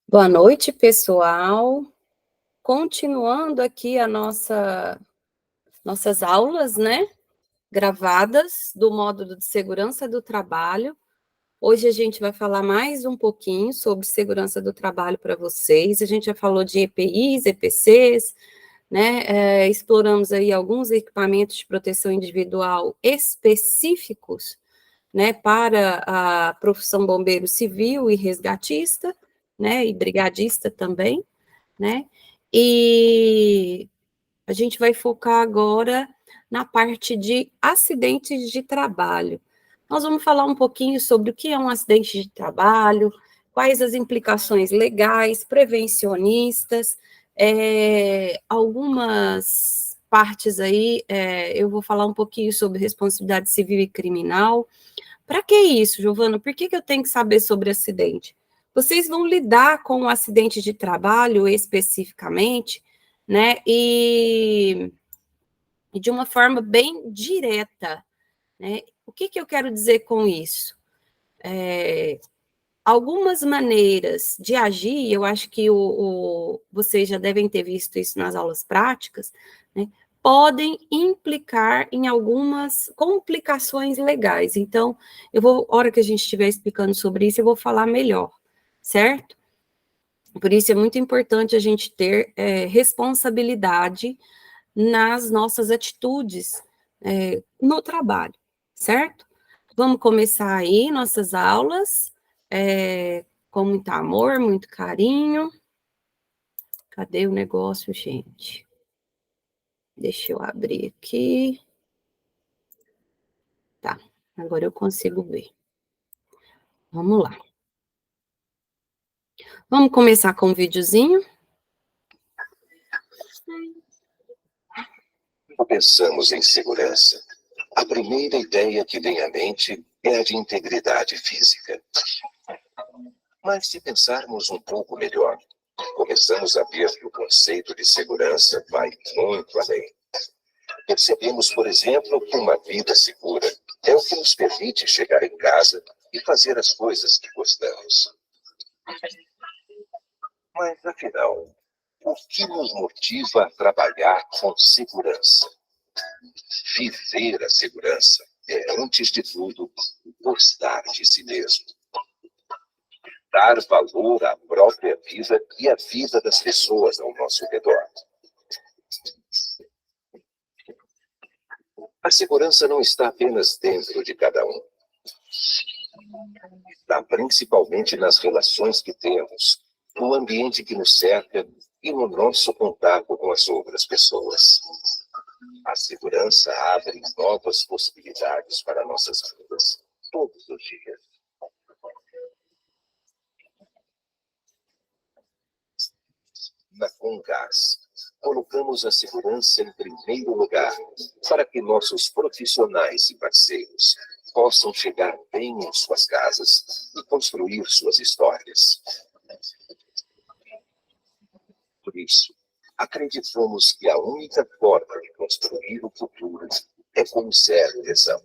Boa noite, pessoal. Continuando aqui nossas aulas, né? Gravadas do módulo de segurança do trabalho. Hoje a gente vai falar mais um pouquinho sobre segurança do trabalho para vocês. A gente já falou de EPIs, EPCs, né? Exploramos aí alguns equipamentos de proteção individual específicos, né, para a profissão bombeiro civil e resgatista, né, e brigadista também, né, e a gente vai focar agora na parte de acidentes de trabalho. Nós vamos falar um pouquinho sobre o que é um acidente de trabalho, quais as implicações legais, prevencionistas, algumas partes aí, eu vou falar um pouquinho sobre responsabilidade civil e criminal. Para que isso, Giovana? Por que eu tenho que saber sobre acidente? Vocês vão lidar com o acidente de trabalho especificamente, né? E de uma forma bem direta, né? O que eu quero dizer com isso? Algumas maneiras de agir, eu acho que vocês já devem ter visto isso nas aulas práticas, né? Podem implicar em algumas complicações legais. Então, a hora que a gente estiver explicando sobre isso, eu vou falar melhor, certo? Por isso é muito importante a gente ter responsabilidade nas nossas atitudes no trabalho, certo? Vamos começar aí nossas aulas com muito amor, muito carinho. Cadê o negócio, gente? Deixa eu abrir aqui. Tá, agora eu consigo ver. Vamos lá. Vamos começar com um videozinho? Pensamos em segurança. A primeira ideia que vem à mente é a de integridade física. Mas se pensarmos um pouco melhor, começamos a ver que o conceito de segurança vai muito além. Percebemos, por exemplo, que uma vida segura é o que nos permite chegar em casa e fazer as coisas que gostamos. Mas, afinal, o que nos motiva a trabalhar com segurança? Viver a segurança é, antes de tudo, gostar de si mesmo. Dar valor à própria vida e à vida das pessoas ao nosso redor. A segurança não está apenas dentro de cada um. Está principalmente nas relações que temos, no ambiente que nos cerca e no nosso contato com as outras pessoas. A segurança abre novas possibilidades para nossas vidas, todos os dias. Na Comgás, colocamos a segurança em primeiro lugar, para que nossos profissionais e parceiros possam chegar bem em suas casas e construir suas histórias. Por isso, acreditamos que a única forma de construir o futuro é com zero lesão.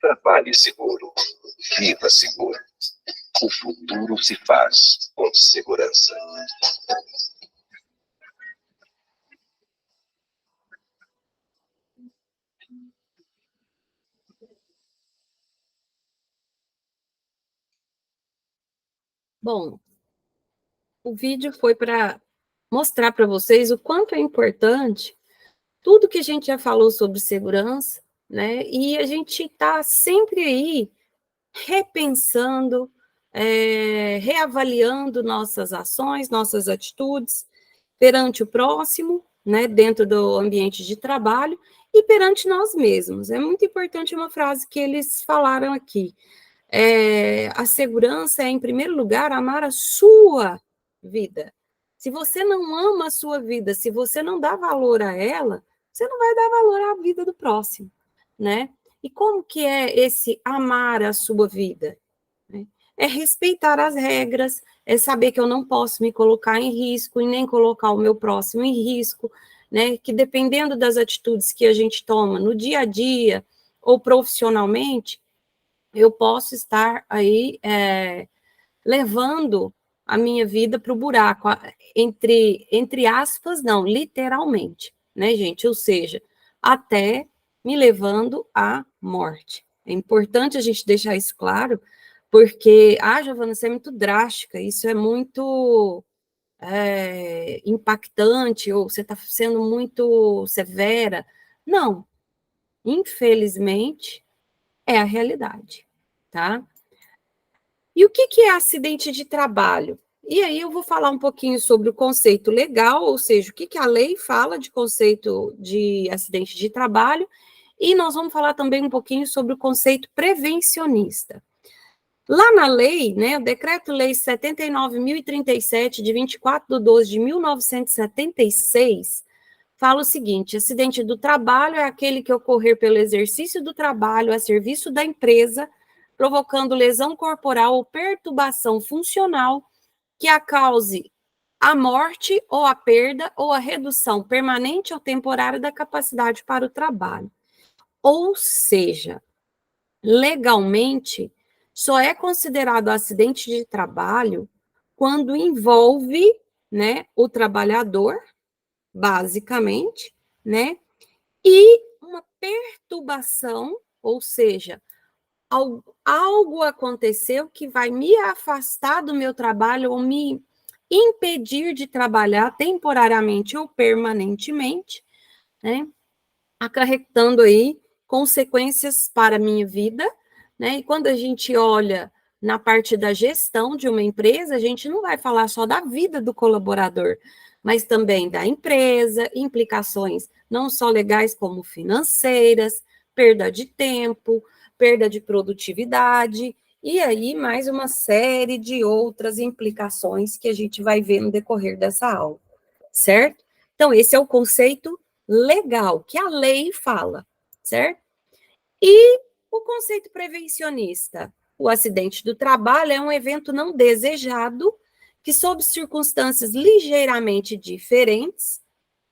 Trabalhe seguro, viva seguro. O futuro se faz com segurança. Bom, o vídeo foi para mostrar para vocês o quanto é importante tudo que a gente já falou sobre segurança, né? E a gente está sempre aí repensando, reavaliando nossas ações, nossas atitudes perante o próximo, né, dentro do ambiente de trabalho e perante nós mesmos. É muito importante uma frase que eles falaram aqui. A segurança é, em primeiro lugar, amar a sua vida. Se você não ama a sua vida, se você não dá valor a ela, você não vai dar valor à vida do próximo. né? E como que é esse amar a sua vida? Né? É respeitar as regras, é saber que eu não posso me colocar em risco e nem colocar o meu próximo em risco, né? Que dependendo das atitudes que a gente toma no dia a dia ou profissionalmente, eu posso estar aí levando a minha vida para o buraco, entre aspas, não, literalmente, né, gente? Ou seja, até me levando à morte. É importante a gente deixar isso claro, porque, Giovana, isso é muito drástica, isso é muito impactante, ou você está sendo muito severa. Não, infelizmente, é a realidade, tá? E o que é acidente de trabalho? E aí eu vou falar um pouquinho sobre o conceito legal, ou seja, o que a lei fala de conceito de acidente de trabalho, e nós vamos falar também um pouquinho sobre o conceito prevencionista. Lá na lei, né, o Decreto-Lei 79.037, de 24/12/1976, fala o seguinte: acidente do trabalho é aquele que ocorrer pelo exercício do trabalho a serviço da empresa, provocando lesão corporal ou perturbação funcional que a cause a morte ou a perda ou a redução permanente ou temporária da capacidade para o trabalho. Ou seja, legalmente, só é considerado acidente de trabalho quando envolve, né, o trabalhador, basicamente, né, e uma perturbação, ou seja, algo aconteceu que vai me afastar do meu trabalho ou me impedir de trabalhar temporariamente ou permanentemente, né? Acarretando aí consequências para a minha vida, né? E quando a gente olha na parte da gestão de uma empresa, a gente não vai falar só da vida do colaborador, mas também da empresa, implicações não só legais como financeiras, perda de tempo, perda de produtividade, e aí mais uma série de outras implicações que a gente vai ver no decorrer dessa aula, certo? Então, esse é o conceito legal, que a lei fala, certo? E o conceito prevencionista? O acidente do trabalho é um evento não desejado que, sob circunstâncias ligeiramente diferentes,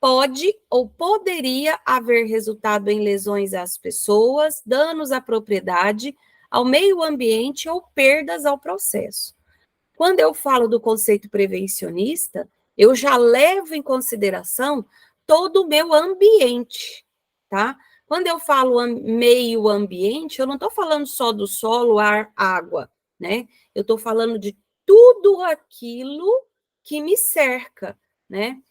pode ou poderia haver resultado em lesões às pessoas, danos à propriedade, ao meio ambiente ou perdas ao processo. Quando eu falo do conceito prevencionista, eu já levo em consideração todo o meu ambiente, tá? Quando eu falo meio ambiente, eu não estou falando só do solo, ar, água, né? Eu estou falando de tudo aquilo que me cerca, né?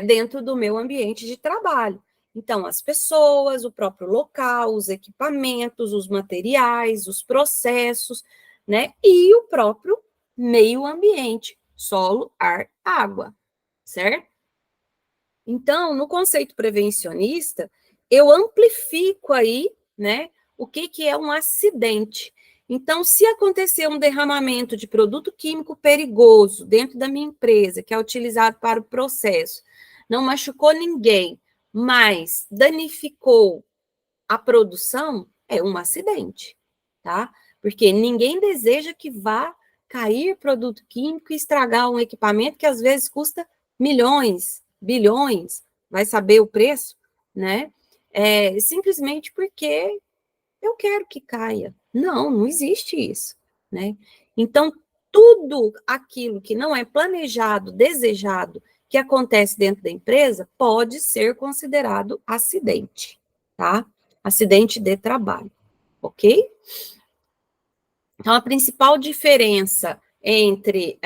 Dentro do meu ambiente de trabalho. Então, as pessoas, o próprio local, os equipamentos, os materiais, os processos, né? E o próprio meio ambiente, solo, ar, água, certo? Então, no conceito prevencionista, eu amplifico aí, né, o que é um acidente. Então, se acontecer um derramamento de produto químico perigoso dentro da minha empresa, que é utilizado para o processo, não machucou ninguém, mas danificou a produção, é um acidente, tá? Porque ninguém deseja que vá cair produto químico e estragar um equipamento que às vezes custa milhões, bilhões, vai saber o preço, né? Simplesmente porque eu quero que caia. Não, não existe isso, né? Então, tudo aquilo que não é planejado, desejado, que acontece dentro da empresa, pode ser considerado acidente, tá? Acidente de trabalho, ok? Então, a principal diferença entre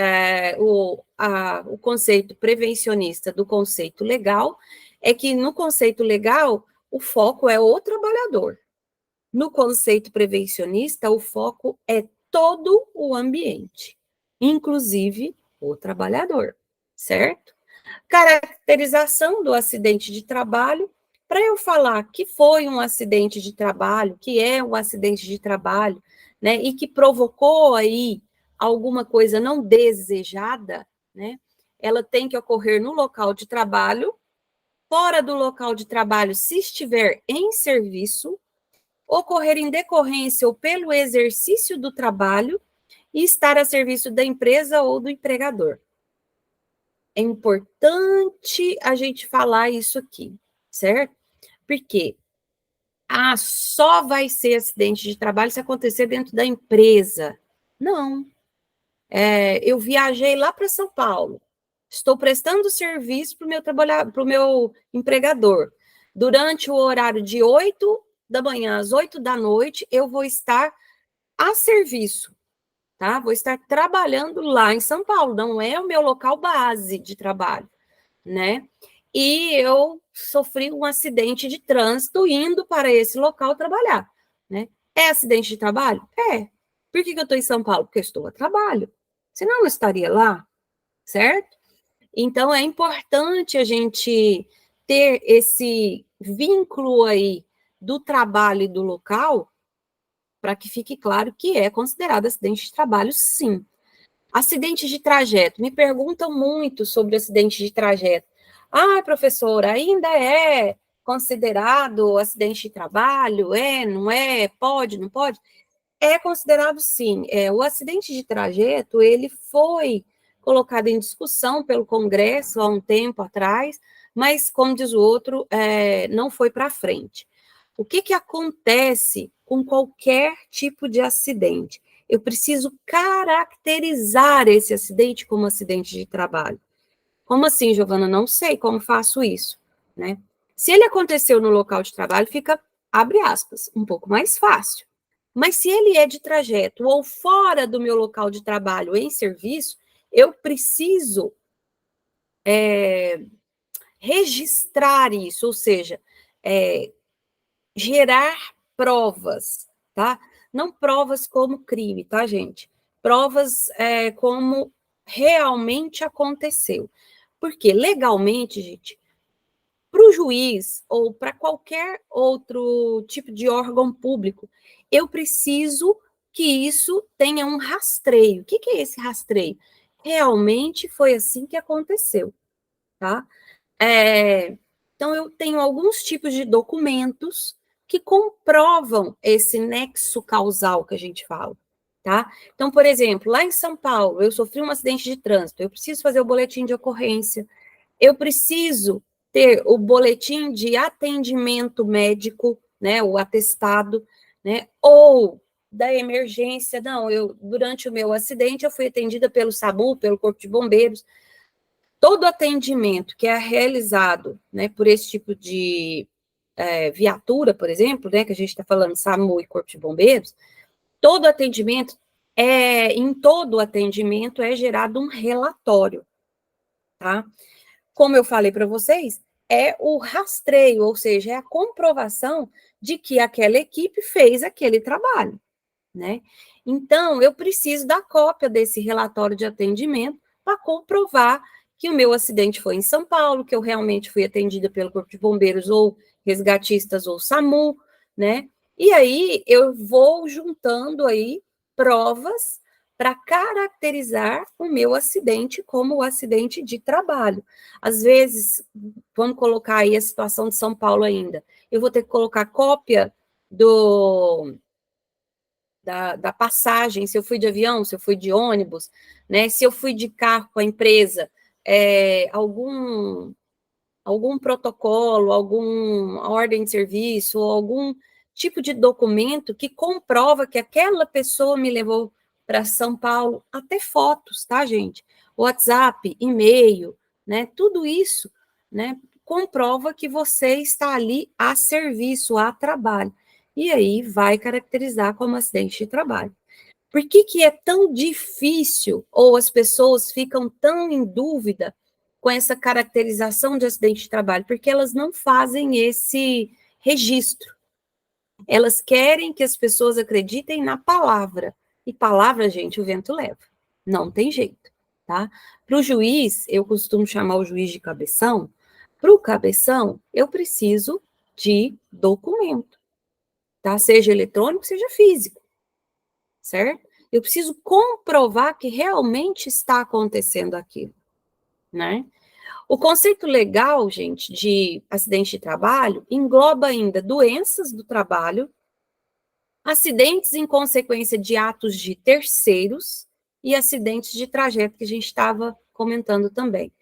o conceito prevencionista do conceito legal é que no conceito legal, o foco é o trabalhador. No conceito prevencionista, o foco é todo o ambiente, inclusive o trabalhador, certo? Caracterização do acidente de trabalho. Para eu falar que foi um acidente de trabalho, que é um acidente de trabalho, né, e que provocou aí alguma coisa não desejada, né, ela tem que ocorrer no local de trabalho, fora do local de trabalho, se estiver em serviço, ocorrer em decorrência ou pelo exercício do trabalho e estar a serviço da empresa ou do empregador. É importante a gente falar isso aqui, certo? Porque só vai ser acidente de trabalho se acontecer dentro da empresa. Não. Eu viajei lá para São Paulo. Estou prestando serviço para o meu empregador. Durante o horário de 8 da manhã às 8 da noite, eu vou estar a serviço, tá? Vou estar trabalhando lá em São Paulo, não é o meu local base de trabalho, né? E eu sofri um acidente de trânsito indo para esse local trabalhar, né? É acidente de trabalho? É. Por que eu estou em São Paulo? Porque eu estou a trabalho. Senão eu não estaria lá, certo? Então, é importante a gente ter esse vínculo aí do trabalho e do local, para que fique claro que é considerado acidente de trabalho, sim. Acidente de trajeto. Me perguntam muito sobre acidente de trajeto. Professora, ainda é considerado acidente de trabalho? Não é? Pode, não pode? É considerado, sim. O acidente de trajeto, ele foi colocado em discussão pelo Congresso há um tempo atrás, mas, como diz o outro, não foi para frente. O que acontece com qualquer tipo de acidente? Eu preciso caracterizar esse acidente como acidente de trabalho. Como assim, Giovana? Não sei como faço isso, né? Se ele aconteceu no local de trabalho, fica, abre aspas, um pouco mais fácil. Mas se ele é de trajeto ou fora do meu local de trabalho em serviço, eu preciso registrar isso, ou seja, gerar provas, tá? Não provas como crime, tá, gente? Provas como realmente aconteceu. Porque legalmente, gente, para o juiz ou para qualquer outro tipo de órgão público, eu preciso que isso tenha um rastreio. O que é esse rastreio? Realmente foi assim que aconteceu, tá? Então, eu tenho alguns tipos de documentos que comprovam esse nexo causal que a gente fala, tá? Então, por exemplo, lá em São Paulo, eu sofri um acidente de trânsito, eu preciso fazer o boletim de ocorrência, eu preciso ter o boletim de atendimento médico, né, o atestado, né, ou da emergência, não, durante o meu acidente, eu fui atendida pelo SAMU, pelo Corpo de Bombeiros. Todo atendimento que é realizado, né, por esse tipo de viatura, por exemplo, né, que a gente está falando SAMU e Corpo de Bombeiros, todo atendimento, em todo atendimento é gerado um relatório, tá? Como eu falei para vocês, é o rastreio, ou seja, é a comprovação de que aquela equipe fez aquele trabalho, né? Então, eu preciso da cópia desse relatório de atendimento para comprovar que o meu acidente foi em São Paulo, que eu realmente fui atendida pelo Corpo de Bombeiros ou resgatistas ou SAMU, né? E aí eu vou juntando aí provas para caracterizar o meu acidente como o acidente de trabalho. Às vezes, vamos colocar aí a situação de São Paulo ainda, eu vou ter que colocar cópia da passagem, se eu fui de avião, se eu fui de ônibus, né? Se eu fui de carro com a empresa, algum protocolo, alguma ordem de serviço, ou algum tipo de documento que comprova que aquela pessoa me levou para São Paulo, até fotos, tá, gente? WhatsApp, e-mail, né? Tudo isso, né? Comprova que você está ali a serviço, a trabalho. E aí vai caracterizar como acidente de trabalho. Por que é tão difícil, ou as pessoas ficam tão em dúvida com essa caracterização de acidente de trabalho? Porque elas não fazem esse registro. Elas querem que as pessoas acreditem na palavra. E palavra, gente, o vento leva. Não tem jeito, tá? Para o juiz, eu costumo chamar o juiz de cabeção. Para o cabeção, eu preciso de documento, tá? Seja eletrônico, seja físico, certo? Eu preciso comprovar que realmente está acontecendo aquilo, né? O conceito legal, gente, de acidente de trabalho engloba ainda doenças do trabalho, Acidentes em consequência de atos de terceiros e acidentes de trajeto, que a gente estava comentando também.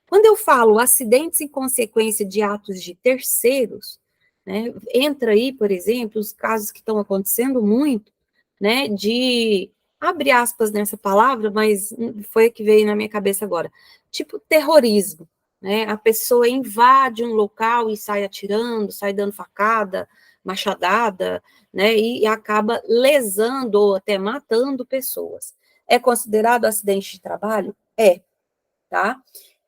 Quando eu falo acidentes em consequência de atos de terceiros, né, entra aí, por exemplo, os casos que estão acontecendo muito, né, de, abre aspas nessa palavra, mas foi a que veio na minha cabeça agora, tipo terrorismo, né, a pessoa invade um local e sai atirando, sai dando facada, machadada, né, e acaba lesando ou até matando pessoas. É considerado acidente de trabalho? É, tá?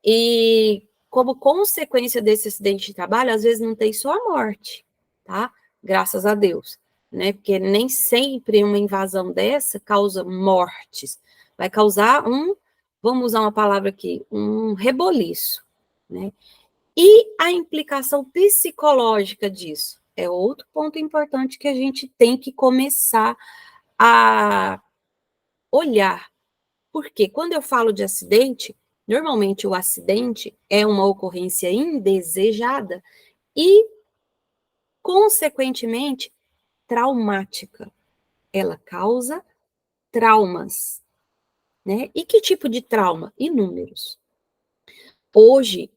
E como consequência desse acidente de trabalho, às vezes não tem só a morte, tá? Graças a Deus, né? Porque nem sempre uma invasão dessa causa mortes. Vai causar vamos usar uma palavra aqui, um reboliço, né? E a implicação psicológica disso é outro ponto importante que a gente tem que começar a olhar. Porque quando eu falo de acidente, normalmente o acidente é uma ocorrência indesejada e, consequentemente, traumática. Ela causa traumas, né? E que tipo de trauma? Inúmeros. Hoje,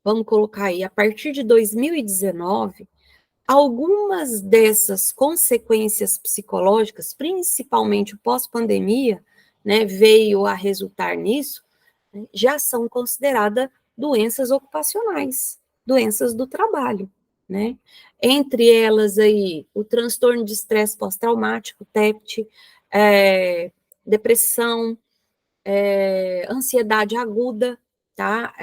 vamos colocar aí, a partir de 2019, algumas dessas consequências psicológicas, principalmente o pós-pandemia, né, veio a resultar nisso, né, já são consideradas doenças ocupacionais, doenças do trabalho, né? Entre elas aí, o transtorno de estresse pós-traumático, TEPT, depressão, ansiedade aguda, tá?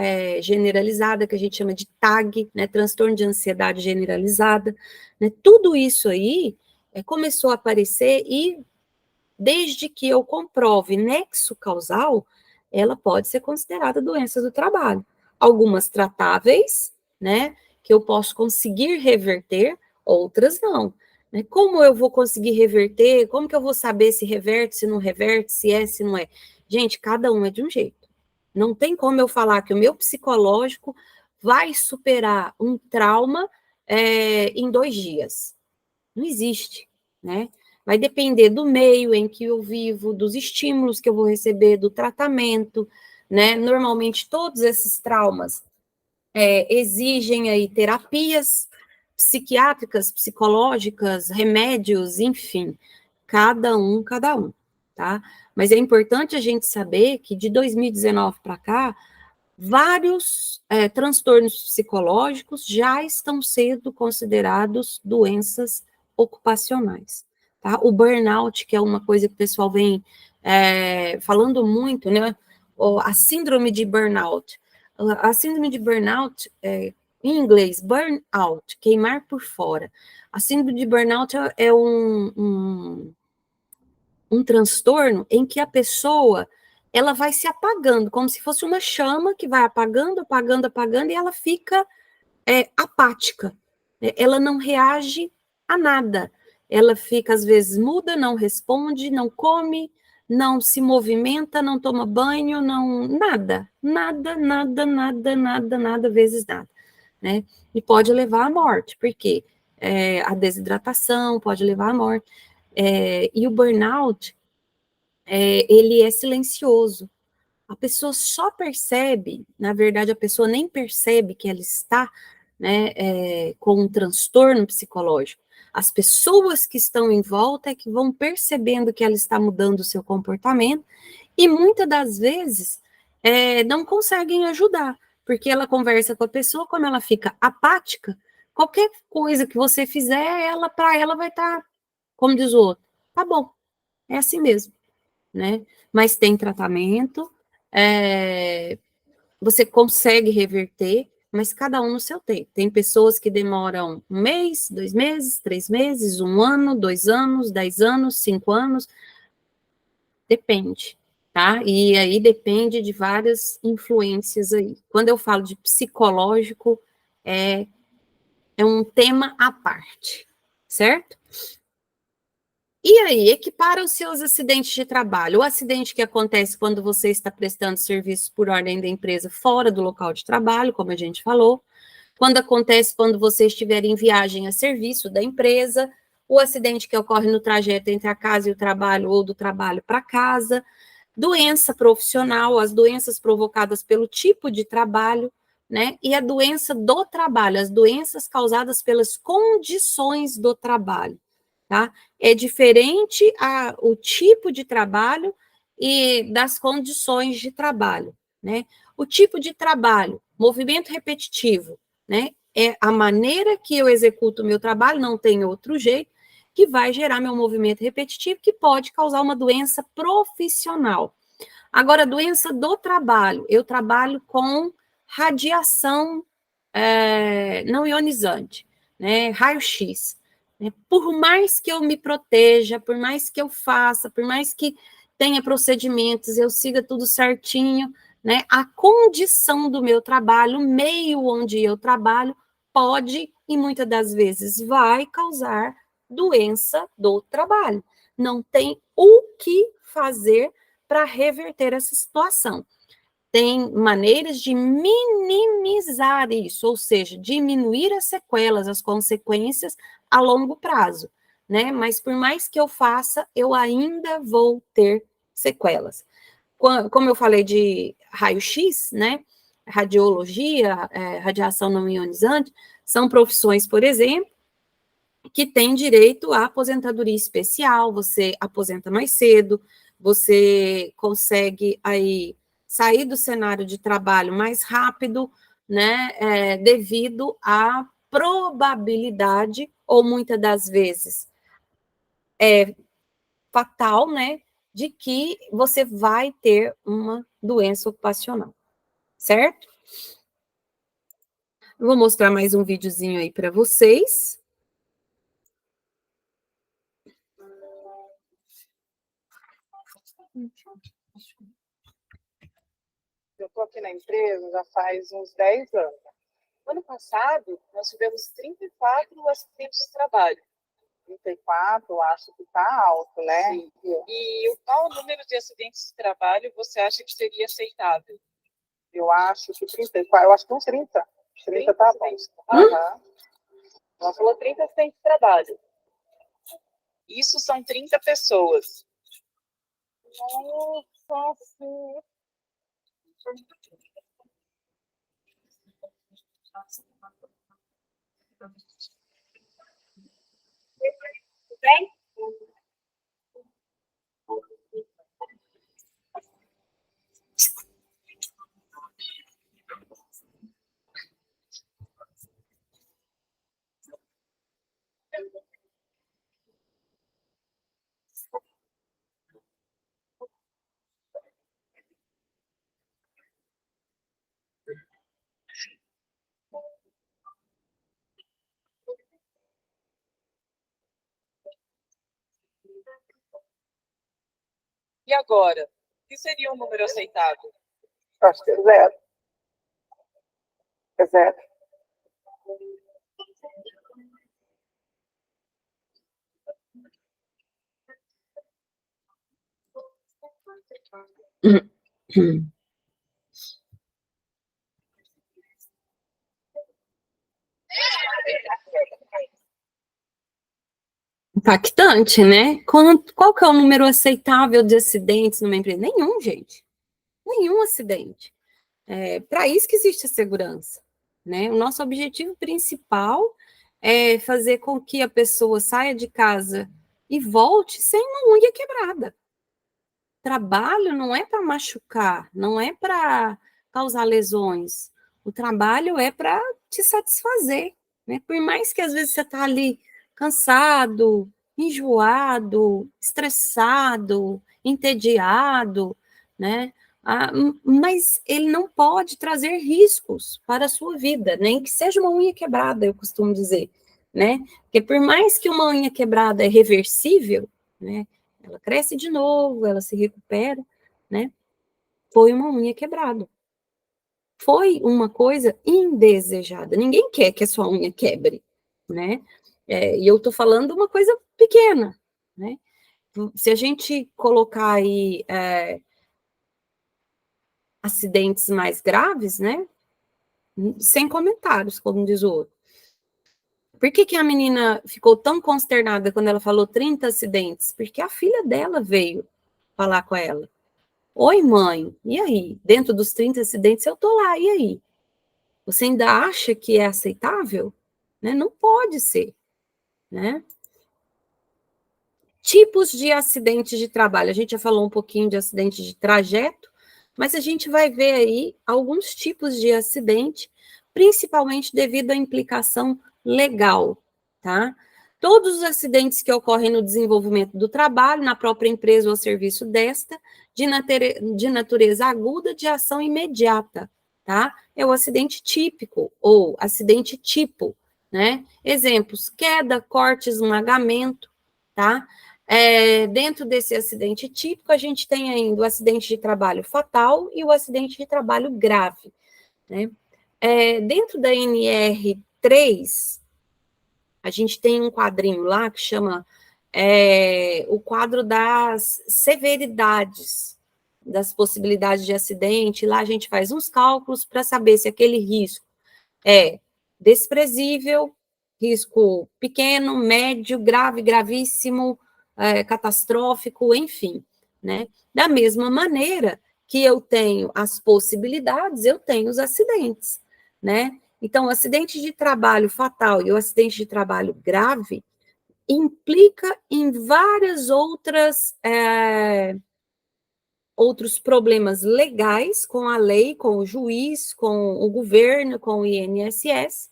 Generalizada, que a gente chama de TAG, né? Transtorno de ansiedade generalizada, né? Tudo isso aí começou a aparecer e desde que eu comprove nexo causal, ela pode ser considerada doença do trabalho. Algumas tratáveis, né? Que eu posso conseguir reverter, outras não. Né? Como eu vou conseguir reverter? Como que eu vou saber se reverte, se não reverte, se é, se não é? Gente, cada um é de um jeito. Não tem como eu falar que o meu psicológico vai superar um trauma em 2 dias. Não existe, né? Vai depender do meio em que eu vivo, dos estímulos que eu vou receber, do tratamento, né? Normalmente, todos esses traumas exigem aí terapias psiquiátricas, psicológicas, remédios, enfim, cada um, tá? Mas é importante a gente saber que de 2019 para cá, vários transtornos psicológicos já estão sendo considerados doenças ocupacionais, tá? O burnout, que é uma coisa que o pessoal vem falando muito, né? A síndrome de burnout. A síndrome de burnout, em inglês, burnout, queimar por fora. A síndrome de burnout é um transtorno em que a pessoa ela vai se apagando, como se fosse uma chama que vai apagando, apagando, apagando, e ela fica apática. Ela não reage a nada. Ela fica, às vezes, muda, não responde, não come, não se movimenta, não toma banho, não nada, nada, nada, nada, nada, nada, vezes nada. Né? E pode levar à morte, porque a desidratação pode levar à morte. E o burnout, ele é silencioso. A pessoa só percebe, na verdade, a pessoa nem percebe que ela está, né, com um transtorno psicológico. As pessoas que estão em volta é que vão percebendo que ela está mudando o seu comportamento e muitas das vezes não conseguem ajudar, porque ela conversa com a pessoa, como ela fica apática, qualquer coisa que você fizer, ela para ela vai estar, como diz o outro, tá bom, é assim mesmo, né? Mas tem tratamento, você consegue reverter, mas cada um no seu tempo. Tem pessoas que demoram 1 mês, 2 meses, 3 meses, 1 ano, 2 anos, 10 anos, 5 anos, depende, tá? E aí depende de várias influências aí. Quando eu falo de psicológico, é um tema à parte, certo? E aí, equipara os seus acidentes de trabalho. O acidente que acontece quando você está prestando serviços por ordem da empresa fora do local de trabalho, como a gente falou. Quando acontece quando você estiver em viagem a serviço da empresa, o acidente que ocorre no trajeto entre a casa e o trabalho ou do trabalho para casa, doença profissional, as doenças provocadas pelo tipo de trabalho, né? E a doença do trabalho, as doenças causadas pelas condições do trabalho, tá? É diferente o tipo de trabalho e das condições de trabalho, né? O tipo de trabalho, movimento repetitivo, né? É a maneira que eu executo o meu trabalho, não tem outro jeito, que vai gerar meu movimento repetitivo, que pode causar uma doença profissional. Agora, doença do trabalho, eu trabalho com radiação não ionizante, né? Raio-X. Né? Por mais que eu me proteja, por mais que eu faça, por mais que tenha procedimentos, eu siga tudo certinho, né? A condição do meu trabalho, o meio onde eu trabalho, pode e muitas das vezes vai causar doença do trabalho. Não tem o que fazer para reverter essa situação. Tem maneiras de minimizar isso, ou seja, diminuir as sequelas, as consequências a longo prazo, né? Mas por mais que eu faça, eu ainda vou ter sequelas. Como eu falei de raio-x, né? Radiologia, radiação não ionizante, são profissões, por exemplo, que têm direito à aposentadoria especial, você aposenta mais cedo, você consegue aí sair do cenário de trabalho mais rápido, né, devido à probabilidade, ou muitas das vezes fatal, né, de que você vai ter uma doença ocupacional, certo? Eu vou mostrar mais um videozinho aí para vocês. Eu estou aqui na empresa já faz uns 10 anos. Ano passado, nós tivemos 34 acidentes de trabalho. 34, eu acho que está alto, né? Sim. E qual número de acidentes de trabalho você acha que seria aceitável? Eu acho que 34, eu acho que uns 30. 30 tá bom. Uhum. Ela falou 30 acidentes de trabalho. Isso são 30 pessoas. Nossa, sim. Tudo bem? E agora? O que seria um número aceitável? Acho que é 0. É 0. Impactante, né? Qual que é o número aceitável de acidentes numa empresa? Nenhum, gente. Nenhum acidente. Para isso que existe a segurança, né? O nosso objetivo principal é fazer com que a pessoa saia de casa e volte sem uma unha quebrada. Trabalho não é para machucar, não é para causar lesões. O trabalho é para te satisfazer, né? Por mais que às vezes você está ali cansado, enjoado, estressado, entediado, né? Mas ele não pode trazer riscos para a sua vida, nem que seja uma unha quebrada, eu costumo dizer, né? Porque por mais que uma unha quebrada é reversível, né? Ela cresce de novo, ela se recupera, né? Foi uma unha quebrada. Foi uma coisa indesejada. Ninguém quer que a sua unha quebre, né? E eu tô falando uma coisa pequena, né? Se a gente colocar aí acidentes mais graves, né? Sem comentários, como diz o outro. Por que a menina ficou tão consternada quando ela falou 30 acidentes? Porque a filha dela veio falar com ela. Oi, mãe, e aí? Dentro dos 30 acidentes eu tô lá, e aí? Você ainda acha que é aceitável? Né? Não pode ser, né? Tipos de acidentes de trabalho. A gente já falou um pouquinho de acidente de trajeto, mas a gente vai ver aí alguns tipos de acidente, principalmente devido à implicação legal, tá? Todos os acidentes que ocorrem no desenvolvimento do trabalho, na própria empresa ou serviço desta, de natureza aguda, de ação imediata, tá? É o acidente típico ou acidente tipo, né? Exemplos: queda, corte, esmagamento, tá? Dentro desse acidente típico, a gente tem ainda o acidente de trabalho fatal e o acidente de trabalho grave, né? Dentro da NR3, a gente tem um quadrinho lá que chama o quadro das severidades, das possibilidades de acidente. Lá a gente faz uns cálculos para saber se aquele risco é desprezível, risco pequeno, médio, grave, gravíssimo, catastrófico, enfim, né? Da mesma maneira que eu tenho as possibilidades, eu tenho os acidentes, né? Então, o acidente de trabalho fatal e o acidente de trabalho grave implica em várias outros problemas legais com a lei, com o juiz, com o governo, com o INSS,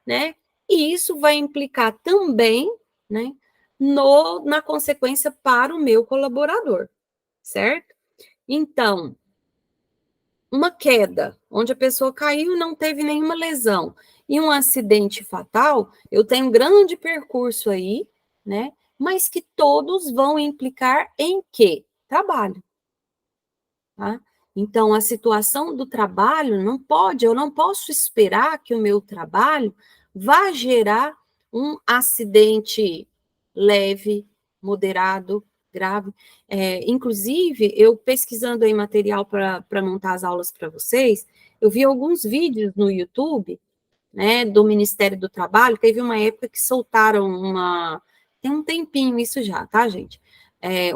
né? E isso vai implicar também, né, na consequência para o meu colaborador, certo? Então, uma queda, onde a pessoa caiu e não teve nenhuma lesão, e um acidente fatal, eu tenho um grande percurso aí, né? Mas que todos vão implicar em quê? Trabalho. Tá? Então, a situação do trabalho eu não posso esperar que o meu trabalho vá gerar um acidente leve, moderado, grave. Inclusive, eu pesquisando aí material para montar as aulas para vocês, eu vi alguns vídeos no YouTube, né, do Ministério do Trabalho. Teve uma época que soltaram tem um tempinho isso já, tá, gente?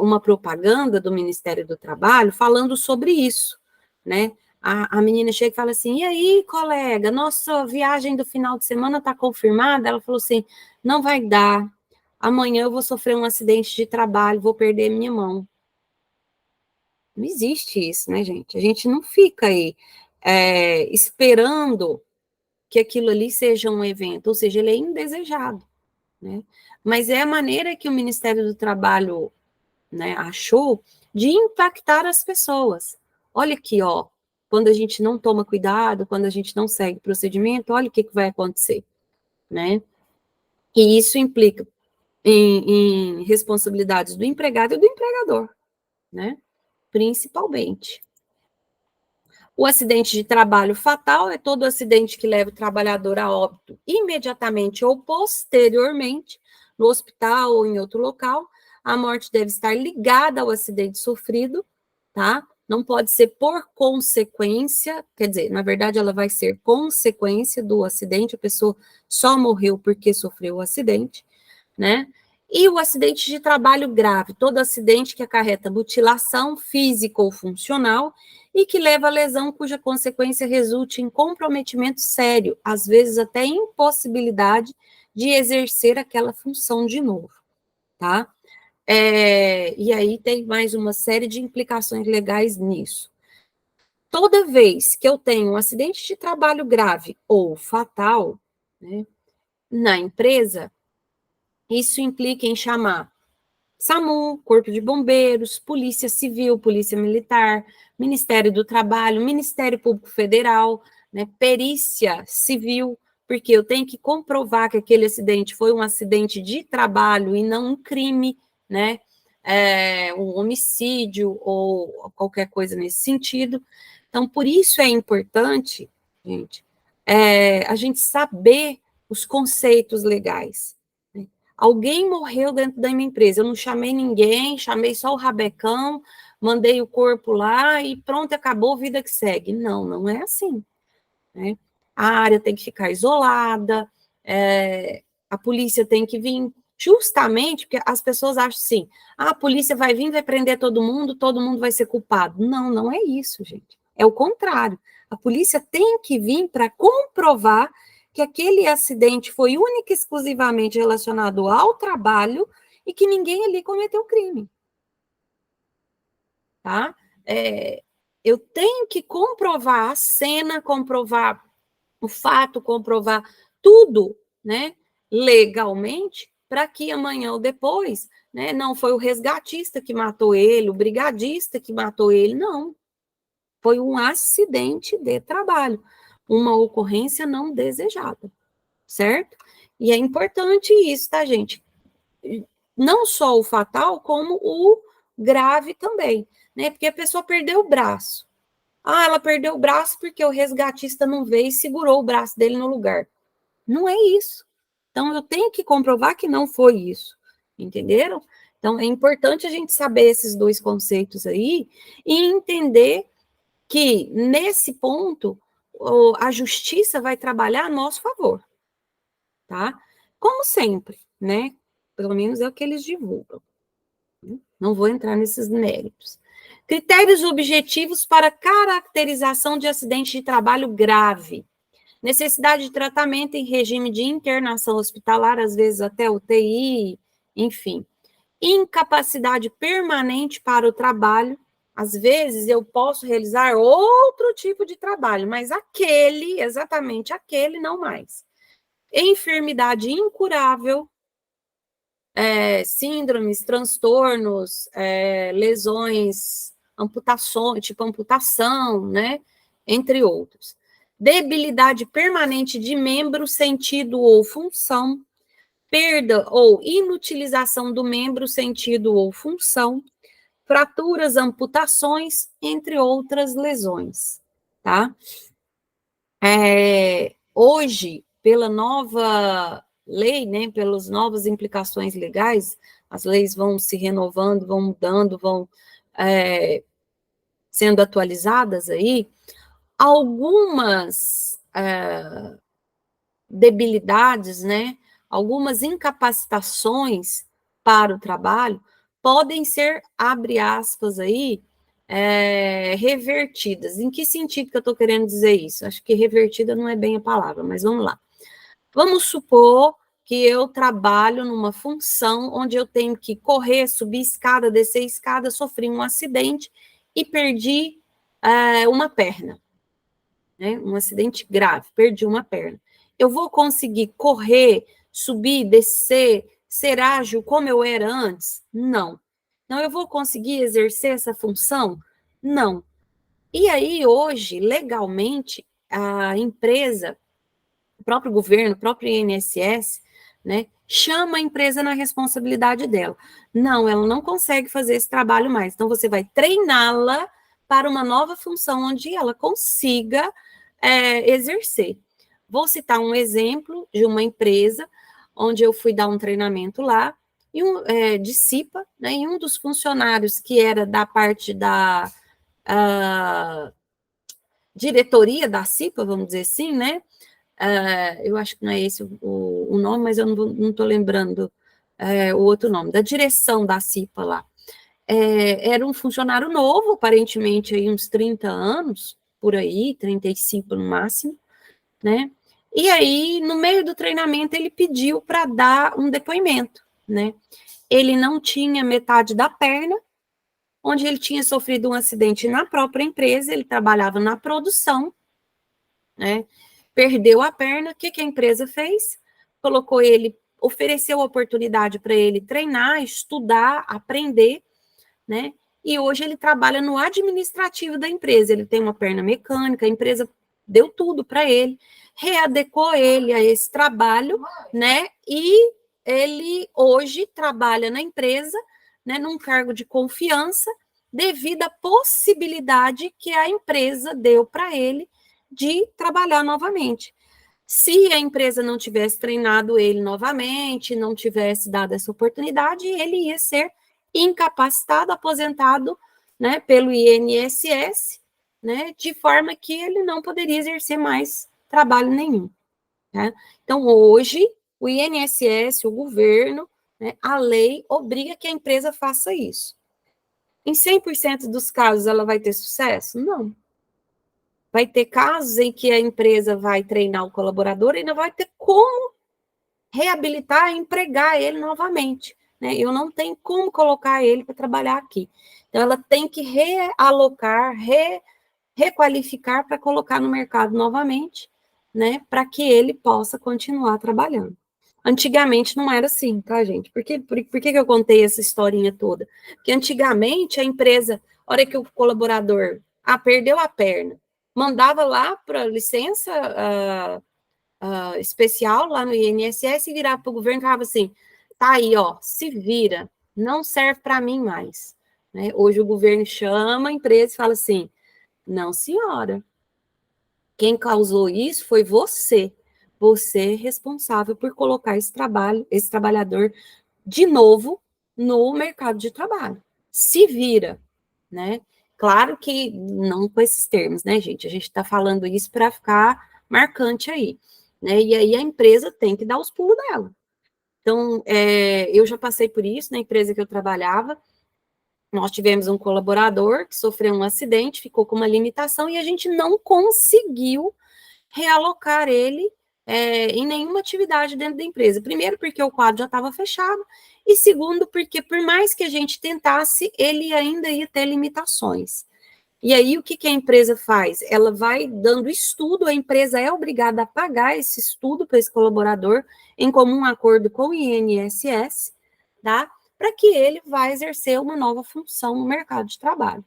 Uma propaganda do Ministério do Trabalho falando sobre isso, né? A menina chega e fala assim: e aí, colega, nossa viagem do final de semana está confirmada? Ela falou assim: não vai dar. Amanhã eu vou sofrer um acidente de trabalho, vou perder minha mão. Não existe isso, né, gente? A gente não fica aí esperando que aquilo ali seja um evento, ou seja, ele é indesejado, né? Mas é a maneira que o Ministério do Trabalho, né, achou de impactar as pessoas. Olha aqui, ó, quando a gente não toma cuidado, quando a gente não segue o procedimento, olha o que vai acontecer, né? E isso implica em responsabilidades do empregado e do empregador, né? Principalmente. O acidente de trabalho fatal é todo acidente que leva o trabalhador a óbito imediatamente ou posteriormente, no hospital ou em outro local. A morte deve estar ligada ao acidente sofrido, tá? Não pode ser por consequência, quer dizer, na verdade, ela vai ser consequência do acidente, a pessoa só morreu porque sofreu o acidente, né? E o acidente de trabalho grave, todo acidente que acarreta mutilação física ou funcional e que leva a lesão cuja consequência resulte em comprometimento sério, às vezes até impossibilidade de exercer aquela função de novo, tá? E aí tem mais uma série de implicações legais nisso. Toda vez que eu tenho um acidente de trabalho grave ou fatal, né, na empresa, isso implica em chamar SAMU, Corpo de Bombeiros, Polícia Civil, Polícia Militar, Ministério do Trabalho, Ministério Público Federal, né, Perícia Civil, porque eu tenho que comprovar que aquele acidente foi um acidente de trabalho e não um crime, né, um homicídio ou qualquer coisa nesse sentido. Então, por isso é importante, gente, a gente saber os conceitos legais. Alguém morreu dentro da minha empresa, eu não chamei ninguém, chamei só o rabecão, mandei o corpo lá e pronto, acabou, vida que segue. Não, não é assim, né? A área tem que ficar isolada, A polícia tem que vir justamente porque as pessoas acham assim, a polícia vai vir, vai prender todo mundo vai ser culpado. Não, não é isso, gente. É o contrário. A polícia tem que vir para comprovar que aquele acidente foi única e exclusivamente relacionado ao trabalho e que ninguém ali cometeu crime. Tá? Eu tenho que comprovar a cena, comprovar o fato, comprovar tudo, né, legalmente, para que amanhã ou depois, né, não foi o resgatista que matou ele, o brigadista que matou ele, não. Foi um acidente de trabalho, uma ocorrência não desejada, certo? E é importante isso, tá, gente? Não só o fatal, como o grave também, né? Porque a pessoa perdeu o braço. Ah, ela perdeu o braço porque o resgatista não veio e segurou o braço dele no lugar. Não é isso. Então, eu tenho que comprovar que não foi isso. Entenderam? Então, é importante a gente saber esses dois conceitos aí e entender que, nesse ponto, a justiça vai trabalhar a nosso favor. Tá? Como sempre, né? Pelo menos é o que eles divulgam. Não vou entrar nesses méritos. Critérios objetivos para caracterização de acidente de trabalho grave. Necessidade de tratamento em regime de internação hospitalar, às vezes até UTI, enfim. Incapacidade permanente para o trabalho. Às vezes eu posso realizar outro tipo de trabalho, mas aquele, exatamente aquele, não mais. Enfermidade incurável, síndromes, transtornos, lesões, amputações, tipo amputação, né? Entre outros. Debilidade permanente de membro, sentido ou função, perda ou inutilização do membro, sentido ou função, fraturas, amputações, entre outras lesões, tá? Hoje, pela nova lei, né, pelas novas implicações legais, as leis vão se renovando, vão mudando, vão sendo atualizadas aí, algumas debilidades, né, algumas incapacitações para o trabalho podem ser, abre aspas aí, revertidas. Em que sentido que eu estou querendo dizer isso? Acho que revertida não é bem a palavra, mas vamos lá. Vamos supor que eu trabalho numa função onde eu tenho que correr, subir escada, descer escada, sofri um acidente e perdi uma perna, né? Um acidente grave, perdi uma perna. Eu vou conseguir correr, subir, descer, ser ágil como eu era antes? Não. Então, eu vou conseguir exercer essa função? Não. E aí, hoje, legalmente, a empresa, o próprio governo, o próprio INSS, né, chama a empresa na responsabilidade dela. Não, ela não consegue fazer esse trabalho mais. Então, você vai treiná-la para uma nova função onde ela consiga exercer. Vou citar um exemplo de uma empresa onde eu fui dar um treinamento lá, de CIPA, né, e um dos funcionários que era da parte da diretoria da CIPA, vamos dizer assim, né, eu acho que não é esse o nome, mas eu não estou lembrando o outro nome, da direção da CIPA lá. Era um funcionário novo, aparentemente aí uns 30 anos, por aí, 35 no máximo, né? E aí, no meio do treinamento, ele pediu para dar um depoimento, né? Ele não tinha metade da perna, onde ele tinha sofrido um acidente na própria empresa, ele trabalhava na produção, né? Perdeu a perna, o que a empresa fez? Colocou ele, ofereceu a oportunidade para ele treinar, estudar, aprender, né? E hoje ele trabalha no administrativo da empresa, ele tem uma perna mecânica, a empresa deu tudo para ele, readequou ele a esse trabalho, né? E ele hoje trabalha na empresa, né, num cargo de confiança, devido à possibilidade que a empresa deu para ele de trabalhar novamente. Se a empresa não tivesse treinado ele novamente, não tivesse dado essa oportunidade, ele ia ser incapacitado, aposentado, né, pelo INSS, né, de forma que ele não poderia exercer mais trabalho nenhum. Né? Então, hoje, o INSS, o governo, né, a lei obriga que a empresa faça isso. Em 100% dos casos, ela vai ter sucesso? Não. Vai ter casos em que a empresa vai treinar o colaborador e não vai ter como reabilitar e empregar ele novamente, né? Eu não tenho como colocar ele para trabalhar aqui. Então, ela tem que realocar, requalificar para colocar no mercado novamente, né? Para que ele possa continuar trabalhando. Antigamente não era assim, tá, gente? Por que eu contei essa historinha toda? Porque antigamente a empresa, a hora que o colaborador perdeu a perna, mandava lá para licença especial lá no INSS e virava para o governo e falava assim, tá aí, ó, se vira, não serve para mim mais. Né? Hoje o governo chama a empresa e fala assim, não, senhora, quem causou isso foi você. Você é responsável por colocar esse trabalhador de novo no mercado de trabalho. Se vira, né? Claro que não com esses termos, né, gente? A gente está falando isso para ficar marcante aí, né? E aí a empresa tem que dar os pulos dela. Então, eu já passei por isso na empresa que eu trabalhava. Nós tivemos um colaborador que sofreu um acidente, ficou com uma limitação e a gente não conseguiu realocar ele em nenhuma atividade dentro da empresa. Primeiro, porque o quadro já estava fechado, e segundo, porque por mais que a gente tentasse, ele ainda ia ter limitações. E aí, o que a empresa faz? Ela vai dando estudo, a empresa é obrigada a pagar esse estudo para esse colaborador, em comum acordo com o INSS, tá? Para que ele vá exercer uma nova função no mercado de trabalho.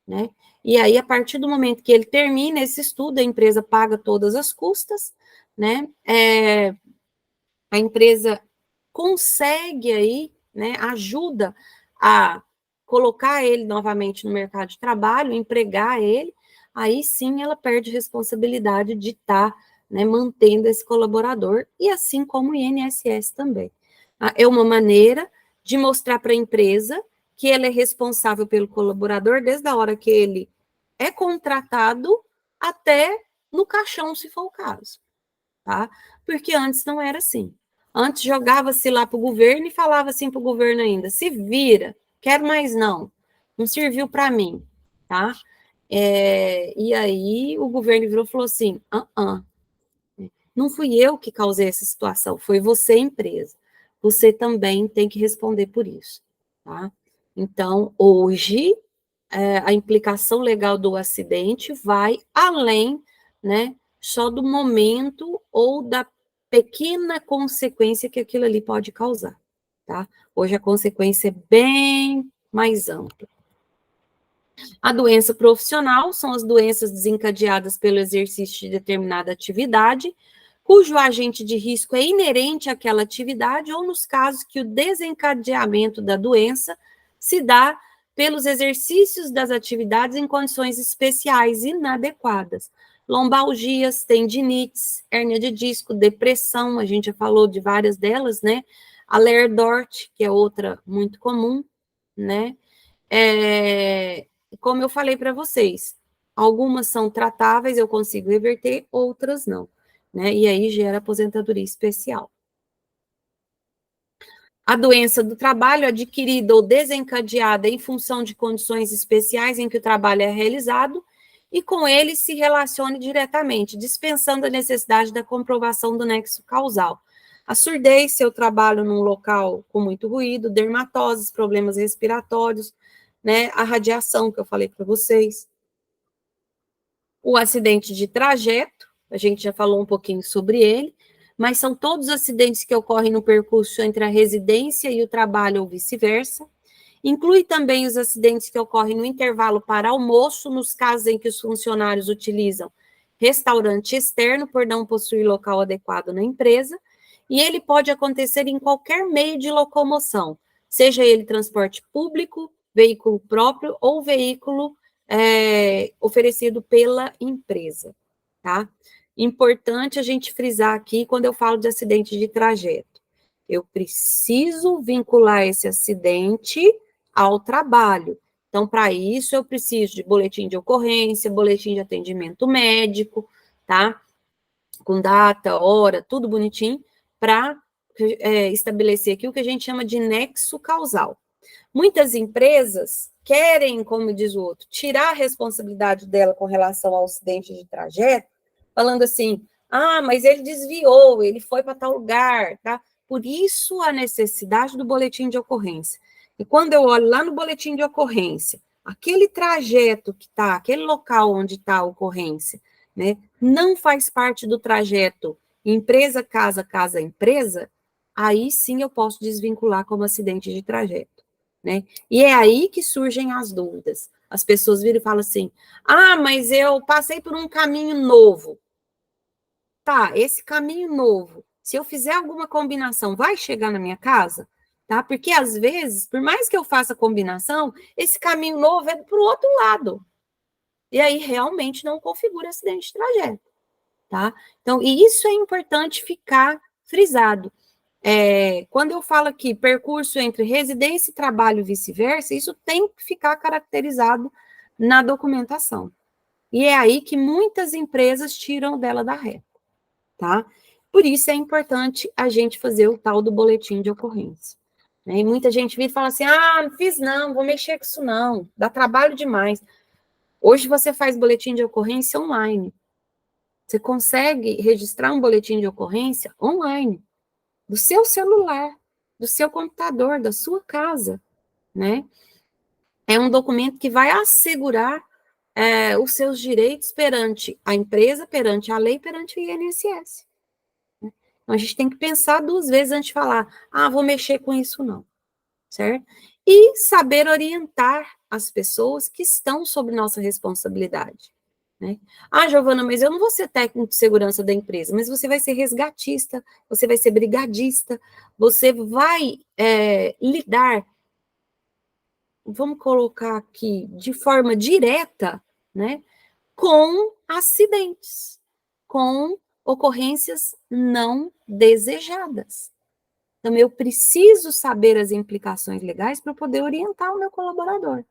Né? E aí, a partir do momento que ele termina esse estudo, a empresa paga todas as custas, né? A empresa consegue aí, né, ajuda a colocar ele novamente no mercado de trabalho, empregar ele, aí sim ela perde responsabilidade de estar, né, mantendo esse colaborador, e assim como o INSS também. É uma maneira de mostrar para a empresa que ela é responsável pelo colaborador desde a hora que ele é contratado até no caixão, se for o caso, tá? Porque antes não era assim. Antes jogava-se lá para o governo e falava assim para o governo ainda, se vira, quero mais não serviu para mim, tá? E aí o governo virou e falou assim, não fui eu que causei essa situação, foi você, empresa. Você também tem que responder por isso, tá? Então, hoje, a implicação legal do acidente vai além, né, só do momento ou da pequena consequência que aquilo ali pode causar, tá? Hoje a consequência é bem mais ampla. A doença profissional são as doenças desencadeadas pelo exercício de determinada atividade, cujo agente de risco é inerente àquela atividade, ou nos casos que o desencadeamento da doença se dá pelos exercícios das atividades em condições especiais inadequadas. Lombalgias, tendinites, hérnia de disco, depressão, a gente já falou de várias delas, né? A Lerdort, que é outra muito comum, né? Como eu falei para vocês, algumas são tratáveis, eu consigo reverter, outras não, né? E aí gera aposentadoria especial. A doença do trabalho adquirida ou desencadeada em função de condições especiais em que o trabalho é realizado e com ele se relacione diretamente, dispensando a necessidade da comprovação do nexo causal. A surdez, se eu trabalho num local com muito ruído, dermatoses, problemas respiratórios, né? A radiação que eu falei para vocês. O acidente de trajeto, a gente já falou um pouquinho sobre ele, mas são todos os acidentes que ocorrem no percurso entre a residência e o trabalho ou vice-versa. Inclui também os acidentes que ocorrem no intervalo para almoço, nos casos em que os funcionários utilizam restaurante externo por não possuir local adequado na empresa, e ele pode acontecer em qualquer meio de locomoção, seja ele transporte público, veículo próprio ou veículo oferecido pela empresa, tá? Importante a gente frisar aqui, quando eu falo de acidente de trajeto, eu preciso vincular esse acidente ao trabalho. Então, para isso, eu preciso de boletim de ocorrência, boletim de atendimento médico, tá? Com data, hora, tudo bonitinho, para estabelecer aqui o que a gente chama de nexo causal. Muitas empresas querem, como diz o outro, tirar a responsabilidade dela com relação ao acidente de trajeto, falando assim, mas ele desviou, ele foi para tal lugar, tá? Por isso a necessidade do boletim de ocorrência. E quando eu olho lá no boletim de ocorrência, aquele trajeto que está, aquele local onde está a ocorrência, né, não faz parte do trajeto empresa, casa, casa, empresa, aí sim eu posso desvincular como acidente de trajeto, né? E é aí que surgem as dúvidas. As pessoas viram e falam assim, mas eu passei por um caminho novo. Tá, esse caminho novo, se eu fizer alguma combinação, vai chegar na minha casa? Tá? Porque, às vezes, por mais que eu faça combinação, esse caminho novo é para o outro lado. E aí, realmente, não configura acidente de trajeto. Tá? Então, e isso é importante ficar frisado. Quando eu falo aqui, percurso entre residência e trabalho e vice-versa, isso tem que ficar caracterizado na documentação. E é aí que muitas empresas tiram dela da reta. Tá? Por isso é importante a gente fazer o tal do boletim de ocorrência. Né? E muita gente vira e fala assim, não fiz não, vou mexer com isso não, dá trabalho demais. Hoje você faz boletim de ocorrência online. Você consegue registrar um boletim de ocorrência online, do seu celular, do seu computador, da sua casa, né? É um documento que vai assegurar os seus direitos perante a empresa, perante a lei, perante o INSS. Então, a gente tem que pensar 2 vezes antes de falar, vou mexer com isso não, certo? E saber orientar as pessoas que estão sob nossa responsabilidade, né? Giovana, mas eu não vou ser técnico de segurança da empresa, mas você vai ser resgatista, você vai ser brigadista, você vai lidar, vamos colocar aqui, de forma direta, né, com acidentes, com ocorrências não desejadas. Então, eu preciso saber as implicações legais para poder orientar o meu colaborador,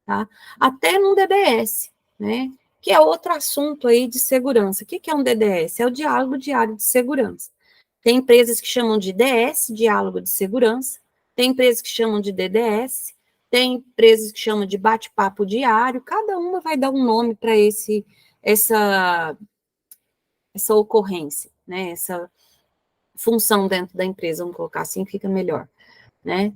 tá? Até num DDS, né? Que é outro assunto aí de segurança. O que é um DDS? É o Diálogo Diário de Segurança. Tem empresas que chamam de DS, Diálogo de Segurança, tem empresas que chamam de DDS, tem empresas que chamam de bate-papo diário, cada uma vai dar um nome para essa ocorrência, né? Essa função dentro da empresa, vamos colocar assim, fica melhor, né?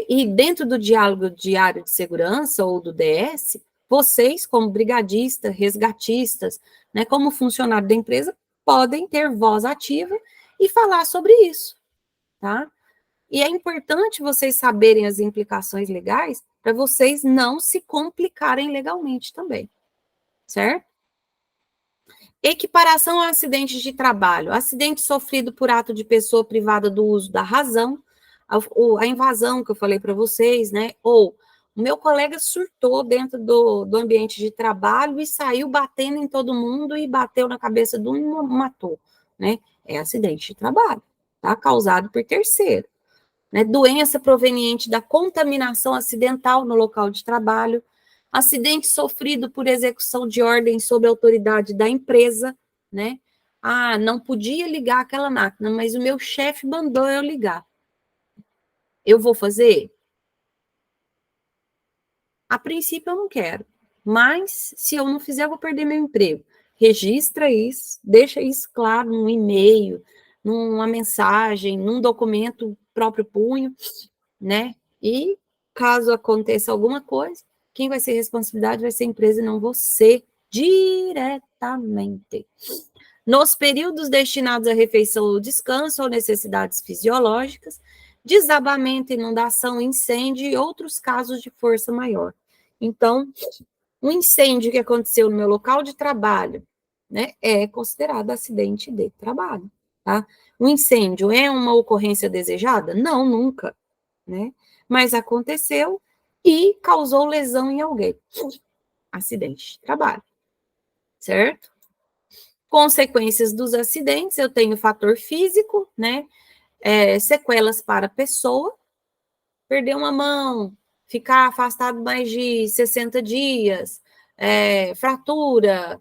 E dentro do diálogo diário de segurança, ou do DS, vocês, como brigadistas, resgatistas, né, como funcionário da empresa, podem ter voz ativa e falar sobre isso, tá? E é importante vocês saberem as implicações legais para vocês não se complicarem legalmente também, certo? Equiparação a acidentes de trabalho. Acidente sofrido por ato de pessoa privada do uso da razão, a invasão que eu falei para vocês, né? Ou o meu colega surtou dentro do ambiente de trabalho e saiu batendo em todo mundo e bateu na cabeça de um e matou, né? É acidente de trabalho, tá? Causado por terceiro. Né? Doença proveniente da contaminação acidental no local de trabalho, acidente sofrido por execução de ordem sob autoridade da empresa, né? Não podia ligar aquela máquina, mas o meu chefe mandou eu ligar. Eu vou fazer? A princípio eu não quero, mas se eu não fizer, eu vou perder meu emprego. Registra isso, deixa isso claro num e-mail, numa mensagem, num documento próprio punho, né? E caso aconteça alguma coisa, quem vai ser responsabilidade vai ser a empresa e não você diretamente. Nos períodos destinados à refeição ou descanso ou necessidades fisiológicas, desabamento, inundação, incêndio e outros casos de força maior. Então, um incêndio que aconteceu no meu local de trabalho, né, é considerado acidente de trabalho, tá? Um incêndio é uma ocorrência desejada? Não, nunca, né? Mas aconteceu e causou lesão em alguém. Acidente de trabalho, certo? Consequências dos acidentes, eu tenho fator físico, né? Sequelas para a pessoa, perder uma mão, ficar afastado mais de 60 dias, fratura,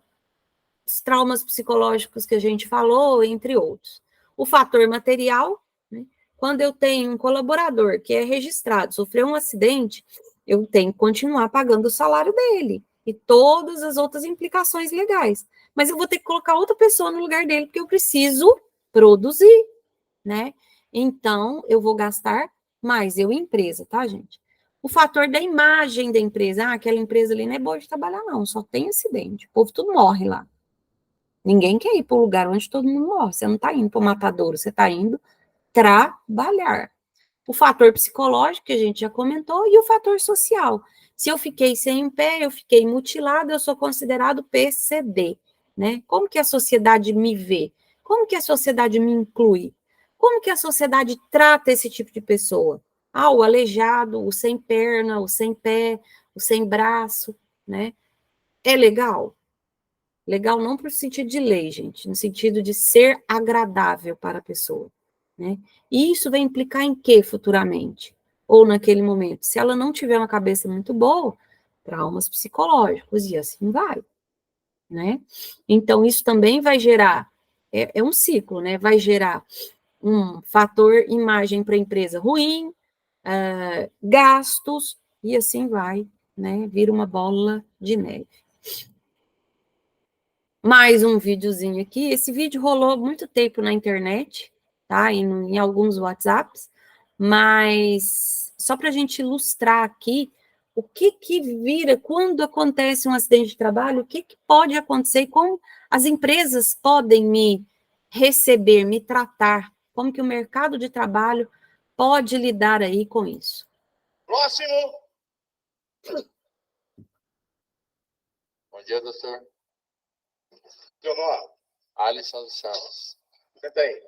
os traumas psicológicos que a gente falou, entre outros. O fator material, né? Quando eu tenho um colaborador que é registrado, sofreu um acidente, eu tenho que continuar pagando o salário dele e todas as outras implicações legais. Mas eu vou ter que colocar outra pessoa no lugar dele, porque eu preciso produzir, né? Então, eu vou gastar mais, eu empresa, tá, gente? O fator da imagem da empresa, aquela empresa ali não é boa de trabalhar, não, só tem acidente, o povo tudo morre lá. Ninguém quer ir para o lugar onde todo mundo morre, você não está indo para o matadouro, você está indo trabalhar. O fator psicológico, que a gente já comentou, e o fator social. Se eu fiquei sem um pé, eu fiquei mutilado, eu sou considerado PCD, né? Como que a sociedade me vê? Como que a sociedade me inclui? Como que a sociedade trata esse tipo de pessoa? Ah, o aleijado, o sem perna, o sem pé, o sem braço, né? É legal? Legal não por sentido de lei, gente, no sentido de ser agradável para a pessoa, né? E isso vai implicar em quê futuramente? Ou naquele momento? Se ela não tiver uma cabeça muito boa, traumas psicológicos, e assim vai, né? Então, isso também vai gerar, é um ciclo, né? Vai gerar um fator imagem para a empresa ruim, gastos, e assim vai, né? Vira uma bola de neve. Mais um videozinho aqui. Esse vídeo rolou muito tempo na internet, tá? Em alguns WhatsApps, mas só para a gente ilustrar aqui o que vira quando acontece um acidente de trabalho, o que pode acontecer e como as empresas podem me receber, me tratar, como que o mercado de trabalho pode lidar aí com isso. Próximo. Bom dia, doutor. Seu nome? Alisson dos Santos. Senta aí.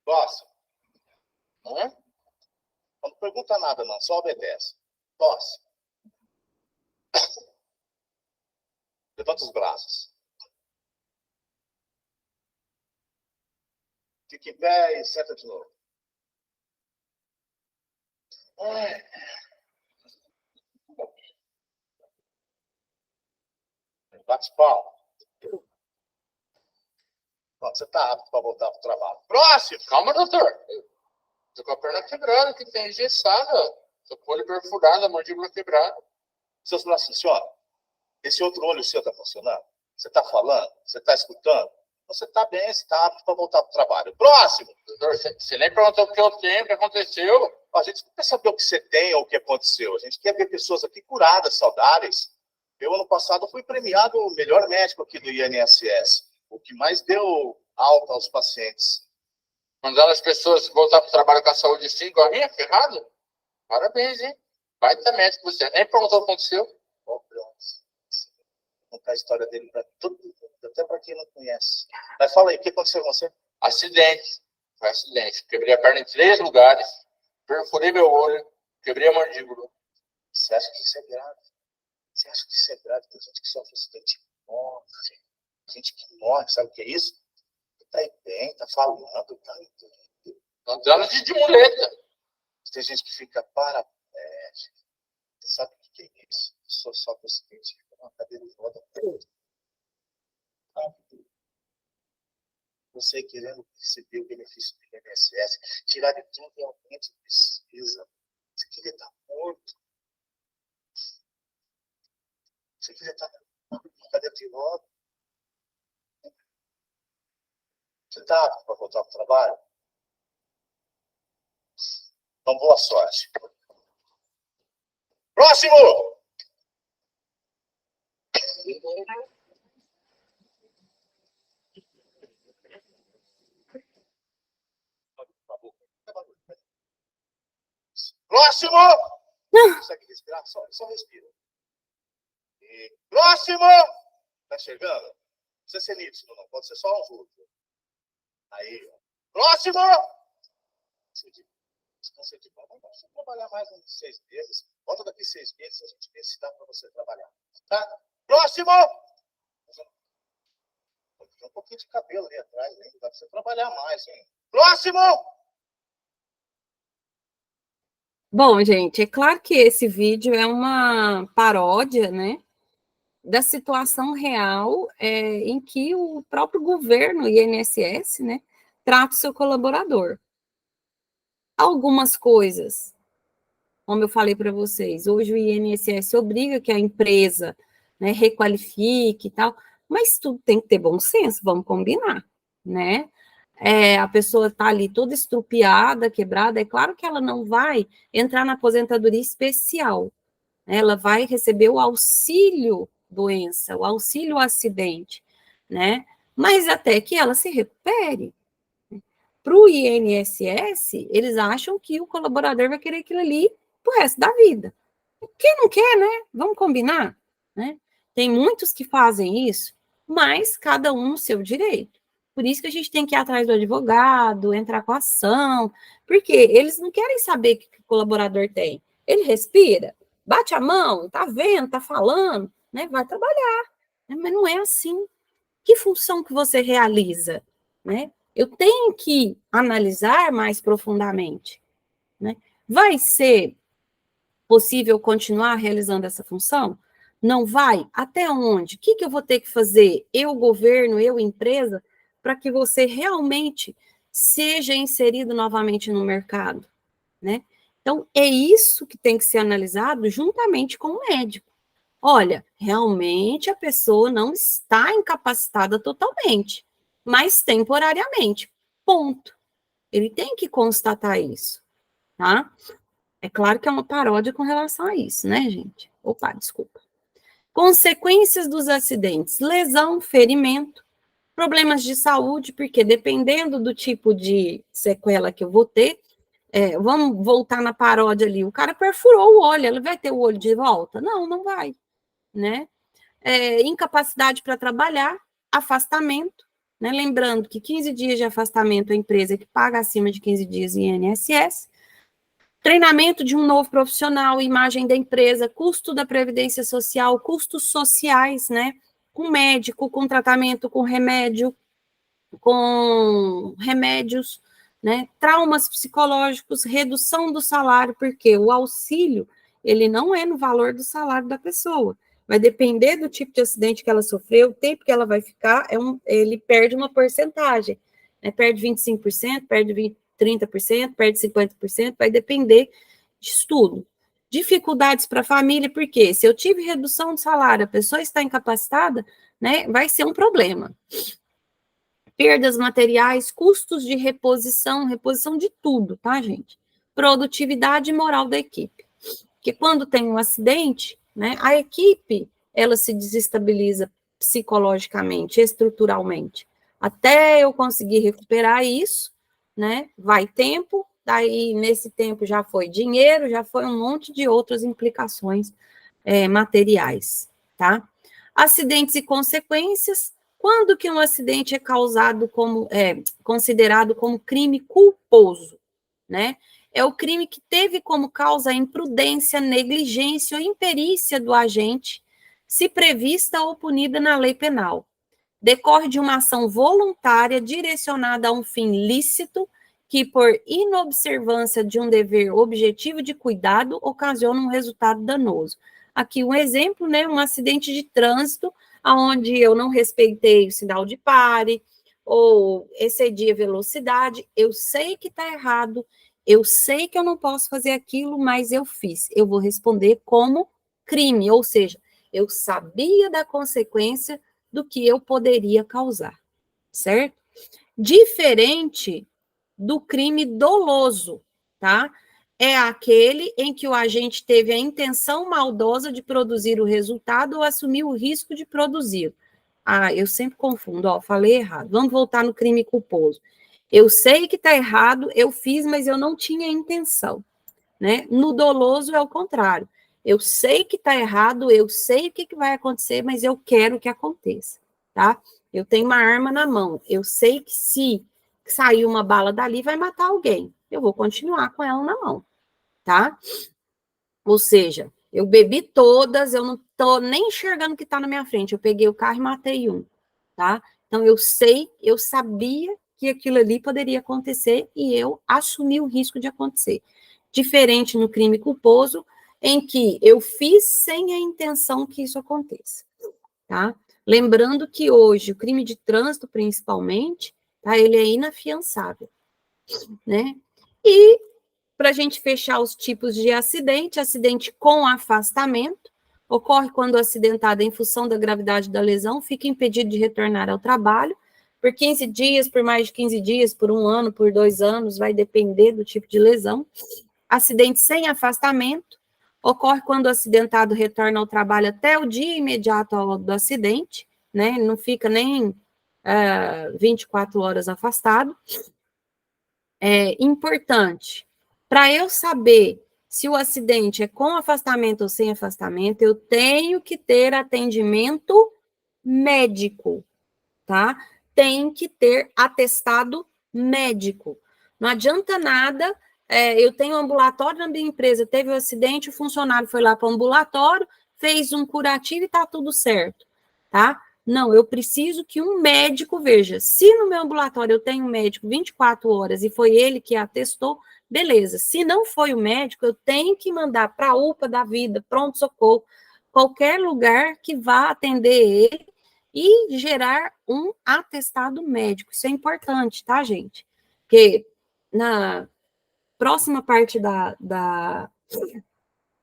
Próximo. Não pergunta nada, não. Só obedece. Próximo. Levanta os braços. Fique em pé e senta de novo. Bate palma. Pronto, você está apto para voltar para o trabalho. Próximo! Calma, doutor. Estou com a perna quebrada, que tem engessada. Estou com o olho perfurado, a mandíbula quebrada. Seus braços funcionam? Esse outro olho seu está funcionando? Você está falando? Você está escutando? Você está bem, você está apto para voltar para o trabalho. Próximo! Doutor, você nem perguntou o que eu tenho, o que aconteceu. A gente não quer saber o que você tem ou o que aconteceu. A gente quer ver pessoas aqui curadas, saudáveis. Eu, ano passado, fui premiado o melhor médico aqui do INSS. O que mais deu alta aos pacientes. Mandando as pessoas voltar para o trabalho com a saúde sim, igual a minha, ferrado? Parabéns, hein? Vai ter médico você. Nem perguntou o que aconteceu. Vou contar a história dele para todo mundo, até para quem não conhece. Mas fala aí, o que aconteceu com você? Acidente. Foi acidente. Quebrei a perna em 3 lugares, perfurei meu olho, quebrei a mandíbula. Você acha que isso é grave? Você acha que isso é grave? Tem gente que sofre acidente e morre. Gente que morre, sabe o que é isso? Tá aí bem, tá falando, tá andando de muleta. Tem gente que fica paraplégica. Você sabe o que é isso? Só com o acidente, uma cadeira de roda. Você querendo receber o benefício do INSS, tirar de quem realmente precisa. Você queria estar morto. Você queria estar na cadeira de roda. Você está apto para voltar para o trabalho? Então, boa sorte. Próximo! Próximo! Consegue respirar? Só respira. E próximo! Tá chegando? Não precisa ser nítido, não. Pode ser só um vulto. Aí, ó. Próximo! Descansa de bom. Vamos trabalhar mais uns 6 meses. Volta daqui 6 meses a gente vê se dá para você trabalhar. Tá? Próximo! Tem um pouquinho de cabelo ali atrás, hein? Dá para você trabalhar mais, hein? Próximo! Bom, gente, é claro que esse vídeo é uma paródia, né? da situação real em que o próprio governo, INSS, né, trata o seu colaborador. Algumas coisas, como eu falei para vocês, hoje o INSS obriga que a empresa, né, requalifique e tal, mas tudo tem que ter bom senso, vamos combinar, né? A pessoa está ali toda estrupiada, quebrada, é claro que ela não vai entrar na aposentadoria especial, né? Ela vai receber o auxílio doença, o auxílio acidente, né? Mas até que ela se recupere. Para o INSS, eles acham que o colaborador vai querer aquilo ali pro resto da vida. Quem não quer, né? Vamos combinar, né? Tem muitos que fazem isso, mas cada um no seu direito. Por isso que a gente tem que ir atrás do advogado, entrar com ação, porque eles não querem saber o que o colaborador tem. Ele respira, bate a mão, tá vendo, tá falando, né? Vai trabalhar. Mas não é assim. Que função que você realiza, né? Eu tenho que analisar mais profundamente, né? Vai ser possível continuar realizando essa função? Não vai? Até onde? O que eu vou ter que fazer? Eu, governo, eu, empresa, para que você realmente seja inserido novamente no mercado, né? Então, é isso que tem que ser analisado juntamente com o médico. Olha, realmente a pessoa não está incapacitada totalmente, mas temporariamente. Ponto. Ele tem que constatar isso, tá? É claro que é uma paródia com relação a isso, né, gente? Opa, desculpa. Consequências dos acidentes: lesão, ferimento, problemas de saúde, porque dependendo do tipo de sequela que eu vou ter, vamos voltar na paródia ali, o cara perfurou o olho, ele vai ter o olho de volta? Não, não vai, né? Incapacidade para trabalhar, afastamento, né? Lembrando que 15 dias de afastamento a empresa que paga acima de 15 dias em INSS, treinamento de um novo profissional, imagem da empresa, custo da previdência social, custos sociais, né? Com médico, com tratamento, com remédios, né? Traumas psicológicos, redução do salário, porque o auxílio, ele não é no valor do salário da pessoa. Vai depender do tipo de acidente que ela sofreu, o tempo que ela vai ficar, ele perde uma porcentagem, né? Perde 25%, perde 30%, perde 50%, vai depender disso tudo. Dificuldades para a família, porque se eu tive redução de salário, a pessoa está incapacitada, né? Vai ser um problema. Perdas materiais, custos de reposição de tudo, tá, gente? Produtividade e moral da equipe. Porque quando tem um acidente, né, a equipe, ela se desestabiliza psicologicamente, estruturalmente. Até eu conseguir recuperar isso, né, vai tempo, daí nesse tempo já foi dinheiro, já foi um monte de outras implicações materiais, tá? Acidentes e consequências. Quando que um acidente é causado considerado como crime culposo, né? É o crime que teve como causa a imprudência, negligência ou imperícia do agente, se prevista ou punida na lei penal. Decorre de uma ação voluntária direcionada a um fim lícito que, por inobservância de um dever objetivo de cuidado, ocasiona um resultado danoso. Aqui um exemplo, né, um acidente de trânsito, onde eu não respeitei o sinal de pare, ou excedi a velocidade, eu sei que está errado, eu sei que eu não posso fazer aquilo, mas eu fiz. Eu vou responder como crime, ou seja, eu sabia da consequência do que eu poderia causar, certo? Diferente do crime doloso, tá? É aquele em que o agente teve a intenção maldosa de produzir o resultado ou assumir o risco de produzir. Ah, eu sempre confundo, falei errado. Vamos voltar no crime culposo. Eu sei que está errado, eu fiz, mas eu não tinha intenção, né? No doloso é o contrário. Eu sei que está errado, eu sei o que vai acontecer, mas eu quero que aconteça, tá? Eu tenho uma arma na mão, eu sei que se sair uma bala dali vai matar alguém, eu vou continuar com ela na mão, tá? Ou seja, eu bebi todas, eu não tô nem enxergando o que está na minha frente, eu peguei o carro e matei um, tá? Então eu sabia que aquilo ali poderia acontecer e eu assumi o risco de acontecer. Diferente no crime culposo, em que eu fiz sem a intenção que isso aconteça. tá? Lembrando que hoje o crime de trânsito, principalmente, tá? Ele é inafiançável, né? E para a gente fechar os tipos de acidente, acidente com afastamento, ocorre quando o acidentado, em função da gravidade da lesão, fica impedido de retornar ao trabalho por 15 dias, por mais de 15 dias, por 1 ano, por 2 anos, vai depender do tipo de lesão. Acidente sem afastamento, ocorre quando o acidentado retorna ao trabalho até o dia imediato do acidente, né? Ele não fica nem 24 horas afastado. É importante, para eu saber se o acidente é com afastamento ou sem afastamento, eu tenho que ter atendimento médico, tá? Tem que ter atestado médico. Não adianta nada, eu tenho um ambulatório na minha empresa, teve um acidente, o funcionário foi lá para o ambulatório, fez um curativo e está tudo certo, tá? Não, eu preciso que um médico veja. Se no meu ambulatório eu tenho um médico 24 horas e foi ele que atestou, beleza. Se não foi o médico, eu tenho que mandar para a UPA da vida, pronto-socorro, qualquer lugar que vá atender ele e gerar um atestado médico. Isso é importante, tá, gente? Porque na próxima parte da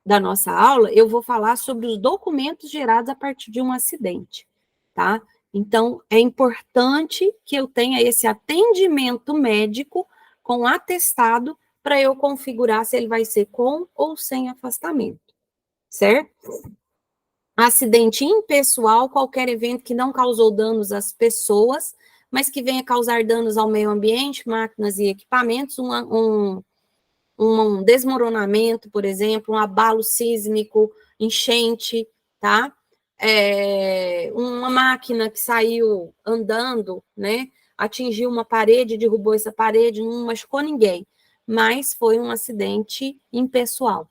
nossa aula, eu vou falar sobre os documentos gerados a partir de um acidente, tá? Então, é importante que eu tenha esse atendimento médico com atestado para eu configurar se ele vai ser com ou sem afastamento, certo? Acidente impessoal, qualquer evento que não causou danos às pessoas, mas que venha causar danos ao meio ambiente, máquinas e equipamentos, um desmoronamento, por exemplo, um abalo sísmico, enchente, tá? Uma máquina que saiu andando, né? Atingiu uma parede, derrubou essa parede, não machucou ninguém, mas foi um acidente impessoal.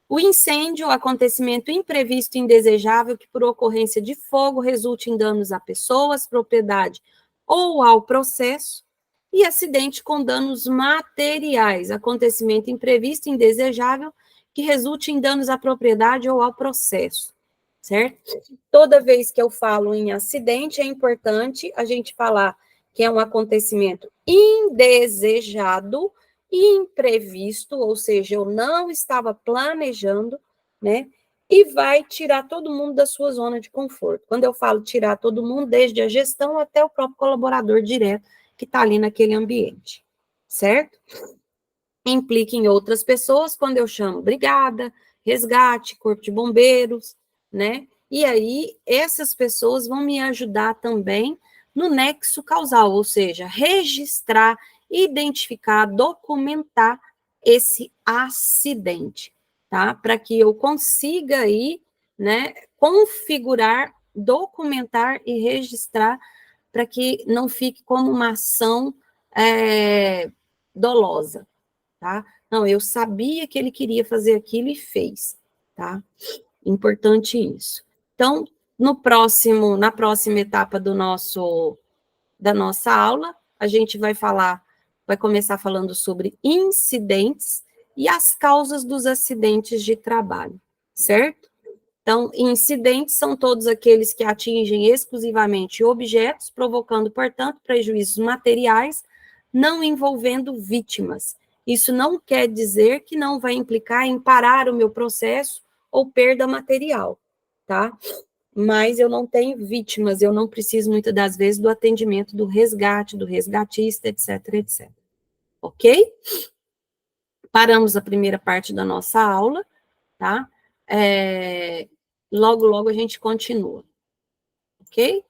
O incêndio, acontecimento imprevisto e indesejável que, por ocorrência de fogo, resulte em danos a pessoas, propriedade ou ao processo. E acidente com danos materiais, acontecimento imprevisto e indesejável que resulte em danos à propriedade ou ao processo, certo? Toda vez que eu falo em acidente, é importante a gente falar que é um acontecimento indesejado, imprevisto, ou seja, eu não estava planejando, né? E vai tirar todo mundo da sua zona de conforto. Quando eu falo tirar todo mundo, desde a gestão até o próprio colaborador direto que está ali naquele ambiente, certo? Implica em outras pessoas, quando eu chamo brigada, resgate, corpo de bombeiros, né? E aí, essas pessoas vão me ajudar também no nexo causal, ou seja, registrar, identificar, documentar esse acidente, tá? Para que eu consiga aí, né, configurar, documentar e registrar para que não fique como uma ação dolosa, tá? Não, eu sabia que ele queria fazer aquilo e fez, tá? Importante isso. Então, na próxima etapa da nossa aula, a gente vai começar falando sobre incidentes e as causas dos acidentes de trabalho, certo? Então, incidentes são todos aqueles que atingem exclusivamente objetos, provocando, portanto, prejuízos materiais, não envolvendo vítimas. Isso não quer dizer que não vai implicar em parar o meu processo ou perda material, tá? Mas eu não tenho vítimas, eu não preciso muitas das vezes do atendimento do resgate, do resgatista, etc, etc. Ok? Paramos a primeira parte da nossa aula, tá? Logo, logo a gente continua. Ok?